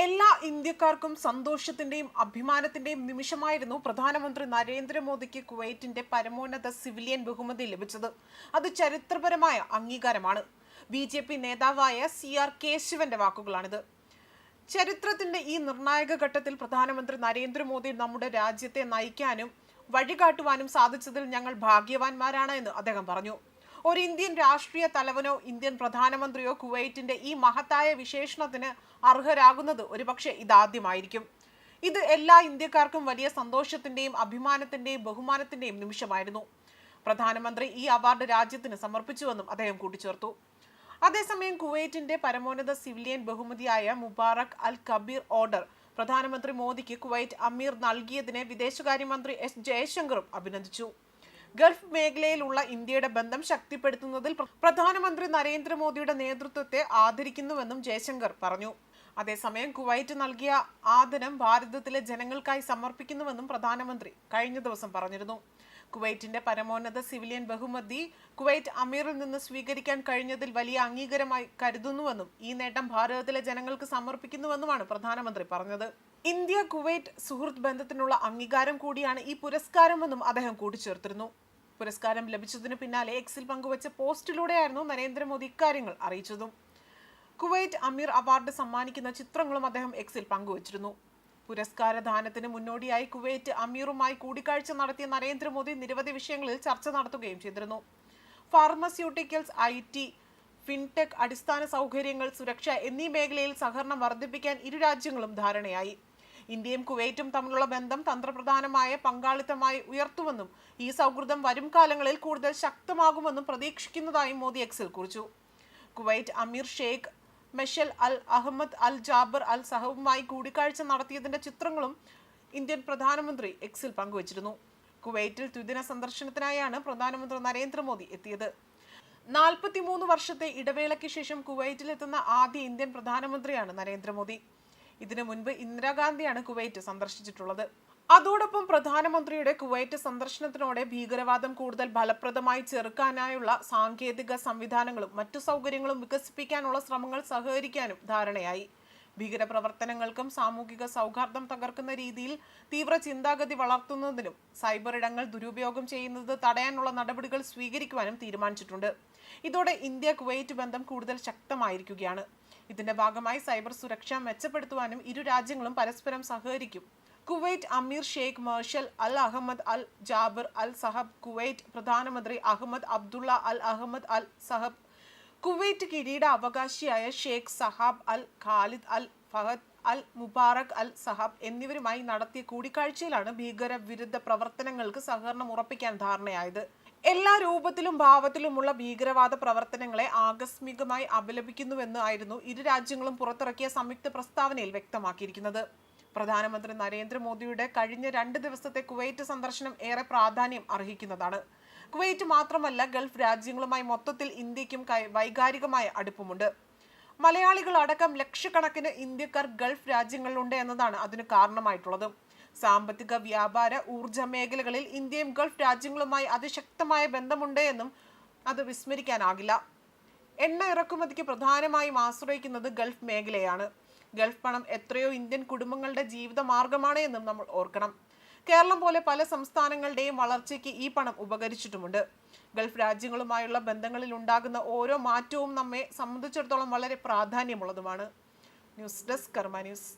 എല്ലാ ഇന്ത്യക്കാർക്കും സന്തോഷത്തിന്റെയും അഭിമാനത്തിന്റെയും നിമിഷമായിരുന്നു പ്രധാനമന്ത്രി നരേന്ദ്രമോദിക്ക് കുവൈറ്റിന്റെ പരമോന്നത സിവിലിയൻ ബഹുമതി ലഭിച്ചത്. അത് ചരിത്രപരമായ അംഗീകാരമാണ്. ബി.ജെ.പി. നേതാവായ CR കേശവന്റെ വാക്കുകളാണിത്. ചരിത്രത്തിന്റെ ഈ നിർണായക ഘട്ടത്തിൽ പ്രധാനമന്ത്രി നരേന്ദ്രമോദി നമ്മുടെ രാജ്യത്തെ നയിക്കാനും വഴികാട്ടുവാനും സാധിച്ചതിൽ ഞങ്ങൾ ഭാഗ്യവാന്മാരാണ് എന്ന് അദ്ദേഹം പറഞ്ഞു. ഒരു ഇന്ത്യൻ രാഷ്ട്രീയ തലവനോ ഇന്ത്യൻ പ്രധാനമന്ത്രിയോ കുവൈറ്റിന്റെ ഈ മഹത്തായ വിശേഷണത്തിന് അർഹരാകുന്നത് ഒരുപക്ഷെ ഇതാദ്യമായിരിക്കും. ഇത് എല്ലാ ഇന്ത്യക്കാർക്കും വലിയ സന്തോഷത്തിന്റെയും അഭിമാനത്തിന്റെയും ബഹുമാനത്തിന്റെയും നിമിഷമായിരുന്നു. പ്രധാനമന്ത്രി ഈ അവാർഡ് രാജ്യത്തിന് സമർപ്പിച്ചുവെന്നും അദ്ദേഹം കൂട്ടിച്ചേർത്തു. അതേസമയം കുവൈറ്റിന്റെ പരമോന്നത സിവിലിയൻ ബഹുമതിയായ മുബാറക് അൽ കബീർ ഓർഡർ പ്രധാനമന്ത്രി മോദിക്ക് കുവൈറ്റ് അമീർ നൽകിയതിനെ വിദേശകാര്യമന്ത്രി S. ജയശങ്കറും അഭിനന്ദിച്ചു. ഗൾഫ് മേഖലയിലുള്ള ഇന്ത്യയുടെ ബന്ധം ശക്തിപ്പെടുത്തുന്നതിൽ പ്രധാനമന്ത്രി നരേന്ദ്രമോദിയുടെ നേതൃത്വത്തെ ആദരിക്കുന്നുവെന്നും ജയശങ്കർ പറഞ്ഞു. അതേസമയം കുവൈറ്റ് നൽകിയ ആദരം ഭാരതത്തിലെ ജനങ്ങൾക്കായി സമർപ്പിക്കുന്നുവെന്നും പ്രധാനമന്ത്രി കഴിഞ്ഞ ദിവസം പറഞ്ഞിരുന്നു. കുവൈറ്റിന്റെ പരമോന്നത സിവിലിയൻ ബഹുമതി കുവൈറ്റ് അമീറിൽ നിന്ന് സ്വീകരിക്കാൻ കഴിഞ്ഞതിൽ വലിയ അംഗീകാരമായി കരുതുന്നുവെന്നും ഈ നേട്ടം ഭാരതത്തിലെ ജനങ്ങൾക്ക് സമർപ്പിക്കുന്നുവെന്നുമാണ് പ്രധാനമന്ത്രി പറഞ്ഞത്. ഇന്ത്യ കുവൈറ്റ് സുഹൃത്ത് ബന്ധത്തിനുള്ള അംഗീകാരം കൂടിയാണ് ഈ പുരസ്കാരമെന്നും അദ്ദേഹം കൂട്ടിച്ചേർത്തിരുന്നു. പുരസ്കാരം ലഭിച്ചതിനു പിന്നാലെ എക്സിൽ പങ്കുവച്ച പോസ്റ്റിലൂടെയായിരുന്നു നരേന്ദ്രമോദി ഇക്കാര്യങ്ങൾ അറിയിച്ചതും. കുവൈറ്റ് അമീർ അവാർഡ് സമ്മാനിക്കുന്ന ചിത്രങ്ങളും അദ്ദേഹം എക്സിൽ പങ്കുവച്ചിരുന്നു. പുരസ്കാരദാനത്തിന് മുന്നോടിയായി കുവൈറ്റ് അമീറുമായി കൂടിക്കാഴ്ച നടത്തിയ നരേന്ദ്രമോദി നിരവധി വിഷയങ്ങളിൽ ചർച്ച നടത്തുകയും ചെയ്തിരുന്നു. ഫാർമസ്യൂട്ടിക്കൽസ്, IT, ഫിൻടെക്, അടിസ്ഥാന സൗകര്യങ്ങൾ, സുരക്ഷ എന്നീ മേഖലയിൽ സഹകരണം വർദ്ധിപ്പിക്കാൻ ഇരു രാജ്യങ്ങളും ധാരണയായി. ഇന്ത്യയും കുവൈറ്റും തമ്മിലുള്ള ബന്ധം തന്ത്രപ്രധാനമായ പങ്കാളിത്തമായി ഉയർത്തുമെന്നും ഈ സൗഹൃദം വരും കാലങ്ങളിൽ കൂടുതൽ ശക്തമാകുമെന്നും പ്രതീക്ഷിക്കുന്നതായും മോദി എക്സിൽ കുറിച്ചു. കുവൈറ്റ് അമീർ ഷെയ്ഖ് മെഷൽ അൽ അഹമ്മദ് അൽ ജാബർ അൽ സഹബുമായി കൂടിക്കാഴ്ച നടത്തിയതിന്റെ ചിത്രങ്ങളും ഇന്ത്യൻ പ്രധാനമന്ത്രി എക്സിൽ പങ്കുവച്ചിരുന്നു. കുവൈറ്റിൽ ദ്വിദിന സന്ദർശനത്തിനായാണ് പ്രധാനമന്ത്രി നരേന്ദ്രമോദി എത്തിയത്. 43 വർഷത്തെ ഇടവേളയ്ക്ക് ശേഷം കുവൈറ്റിലെത്തുന്ന ആദ്യ ഇന്ത്യൻ പ്രധാനമന്ത്രിയാണ് നരേന്ദ്രമോദി. ഇതിനു മുൻപ് ഇന്ദിരാഗാന്ധിയാണ് കുവൈറ്റ് സന്ദർശിച്ചിട്ടുള്ളത്. അതോടൊപ്പം പ്രധാനമന്ത്രിയുടെ കുവൈറ്റ് സന്ദർശനത്തിനോടെ ഭീകരവാദം കൂടുതൽ ഫലപ്രദമായി ചെറുക്കാനായുള്ള സാങ്കേതിക സംവിധാനങ്ങളും മറ്റു സൗകര്യങ്ങളും വികസിപ്പിക്കാനുള്ള ശ്രമങ്ങൾ സഹകരിക്കാനും ധാരണയായി. ഭീകരപ്രവർത്തനങ്ങൾക്കും സാമൂഹിക സൗഹാർദ്ദം തകർക്കുന്ന രീതിയിൽ തീവ്ര ചിന്താഗതി വളർത്തുന്നതിനും സൈബർ ഇടങ്ങൾ ദുരുപയോഗം ചെയ്യുന്നത് തടയാനുള്ള നടപടികൾ സ്വീകരിക്കുവാനും തീരുമാനിച്ചിട്ടുണ്ട്. ഇതോടെ ഇന്ത്യ കുവൈറ്റ് ബന്ധം കൂടുതൽ ശക്തമായിരിക്കുകയാണ്. ഇതിന്റെ ഭാഗമായി സൈബർ സുരക്ഷ മെച്ചപ്പെടുത്തുവാനും ഇരു രാജ്യങ്ങളും പരസ്പരം സഹകരിക്കും. കുവൈറ്റ് അമീർ ഷെയ്ഖ് മെർഷൽ അൽ അഹമ്മദ് അൽ ജാബർ അൽ സഹബ്, കുവൈറ്റ് പ്രധാനമന്ത്രി അഹമ്മദ് അബ്ദുള്ള അൽ അഹമ്മദ് അൽ സഹബ്, കുവൈറ്റ് കിരീട അവകാശിയായ ഷെയ്ഖ് സഹാബ് അൽ ഖാലിദ് അൽ ഫഹദ് അൽ മുബാറക് അൽ സഹബ് എന്നിവരുമായി നടത്തിയ കൂടിക്കാഴ്ചയിലാണ് ഭീകര വിരുദ്ധ പ്രവർത്തനങ്ങൾക്ക് സഹകരണം ഉറപ്പിക്കാൻ ധാരണയായത്. എല്ലാ രൂപത്തിലും ഭാവത്തിലുമുള്ള ഭീകരവാദ പ്രവർത്തനങ്ങളെ ആകസ്മികമായി അപലപിക്കുന്നുവെന്നായിരുന്നു ഇരു രാജ്യങ്ങളും പുറത്തിറക്കിയ സംയുക്ത പ്രസ്താവനയിൽ വ്യക്തമാക്കിയിരിക്കുന്നത്. പ്രധാനമന്ത്രി നരേന്ദ്രമോദിയുടെ കഴിഞ്ഞ 2 ദിവസത്തെ കുവൈറ്റ് സന്ദർശനം ഏറെ പ്രാധാന്യം അർഹിക്കുന്നതാണ്. കുവൈറ്റ് മാത്രമല്ല, ഗൾഫ് രാജ്യങ്ങളുമായി മൊത്തത്തിൽ ഇന്ത്യക്കും വൈകാരികമായ അടുപ്പമുണ്ട്. മലയാളികൾ അടക്കം ലക്ഷക്കണക്കിന് ഇന്ത്യക്കാർ ഗൾഫ് രാജ്യങ്ങളിലുണ്ട് എന്നതാണ് അതിന് കാരണമായിട്ടുള്ളത്. സാമ്പത്തിക, വ്യാപാര, ഊർജ മേഖലകളിൽ ഇന്ത്യയും ഗൾഫ് രാജ്യങ്ങളുമായി അതിശക്തമായ ബന്ധമുണ്ട് എന്നും അത് വിസ്മരിക്കാനാകില്ല. എണ്ണ ഇറക്കുമതിക്ക് പ്രധാനമായും ആശ്രയിക്കുന്നത് ഗൾഫ് മേഖലയാണ്. ഗൾഫ് പണം എത്രയോ ഇന്ത്യൻ കുടുംബങ്ങളുടെ ജീവിത മാർഗമാണ് എന്നും നമ്മൾ ഓർക്കണം. കേരളം പോലെ പല സംസ്ഥാനങ്ങളുടെയും വളർച്ചയ്ക്ക് ഈ പണം ഉപകരിച്ചിട്ടുമുണ്ട്. ഗൾഫ് രാജ്യങ്ങളുമായുള്ള ബന്ധങ്ങളിൽ ഉണ്ടാകുന്ന ഓരോ മാറ്റവും നമ്മെ സംബന്ധിച്ചിടത്തോളം വളരെ പ്രാധാന്യമുള്ളതുമാണ്. ന്യൂസ് ഡെസ്ക് കർമ്മ ന്യൂസ്.